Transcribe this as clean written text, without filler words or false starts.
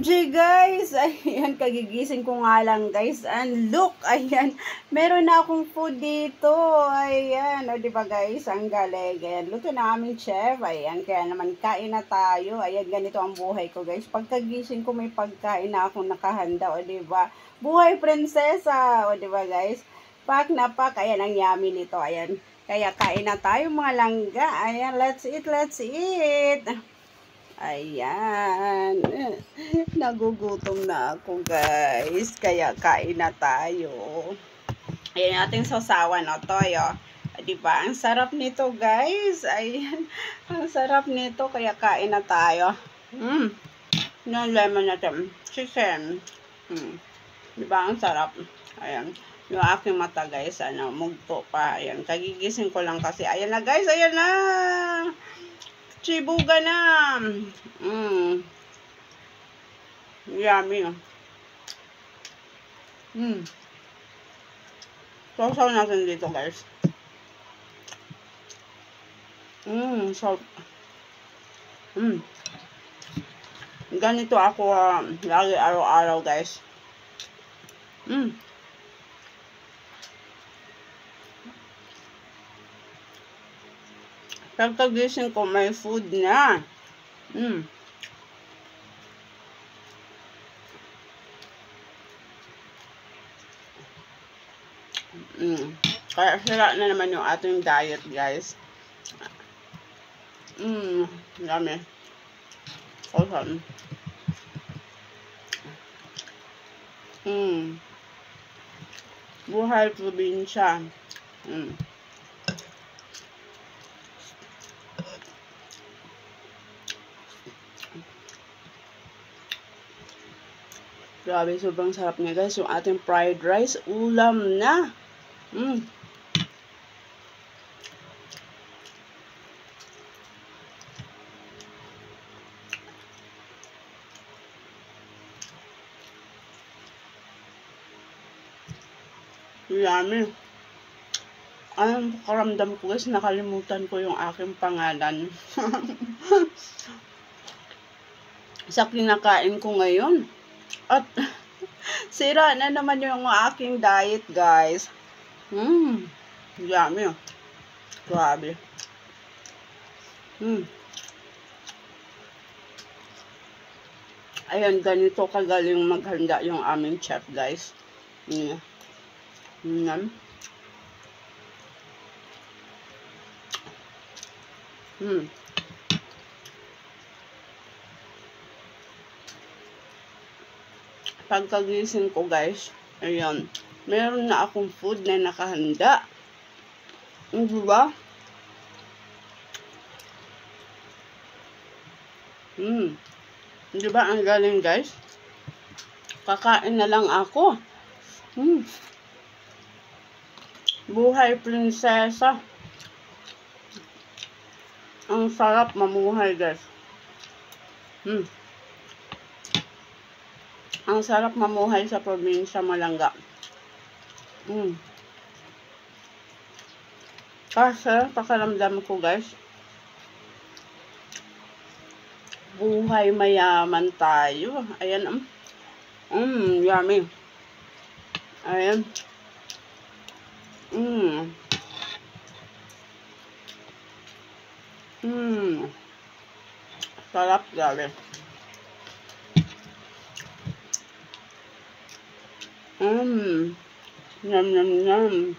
OMG guys, ayan, kagigising ko nga lang guys, and look, ayan, meron na akong food dito, ayan, o diba guys, ang galing, ayan, luto na aming chef, ayan, kaya naman kain na tayo, ayan, ganito ang buhay ko guys, pagkagising ko may pagkain na akong nakahanda, o diba, buhay prinsesa, o diba guys, pak na pak, ayan, ang yummy nito, ayan, kaya kain na tayo mga langga, ayan, let's eat. Ayan. Nagugutom na ako, guys. Kaya kain na tayo. Ayan ating sausawan, o, toyo. Diba? Ang sarap nito, guys. Ayan. Ang sarap nito. Kaya kain na tayo. Yung lemon natin. Chicken. Diba? Ang sarap. Ayan. Yung aking mata, guys. Mugto pa. Ayan. Kagigising ko lang kasi. Ayan na, guys. Ayan na. Chibuga na. Yummy. Sausaw natin dito, guys. Salt. Ganito ako lagi araw-araw, guys. Pagkagising ko, may food na. Kaya sira na naman yung ating diet, guys. Yummy. Awesome. Buhay probinsya. Grabe, sobrang sarap niya, guys. Yung ating fried rice, ulam na. Yummy. Anong karamdam ko, guys? Nakalimutan ko yung aking pangalan. Sa kinakain ko ngayon. At sira na naman yung aking diet, guys. Yummy. Grabe. Ayan, ganito kagaling maghanda yung aming chef, guys. Pagkagising ko, guys, ayan, meron na akong food na nakahanda. Diba? Diba ang galing, guys? Kakain na lang ako. Buhay prinsesa. Ang sarap mamuhay, guys. Ang sarap mamuhay sa probinsya Malangga. Kasi pakiramdam ko, guys, buhay mayaman tayo. Ayan. Yummy. Ayan. Sarap, grabe. Yum.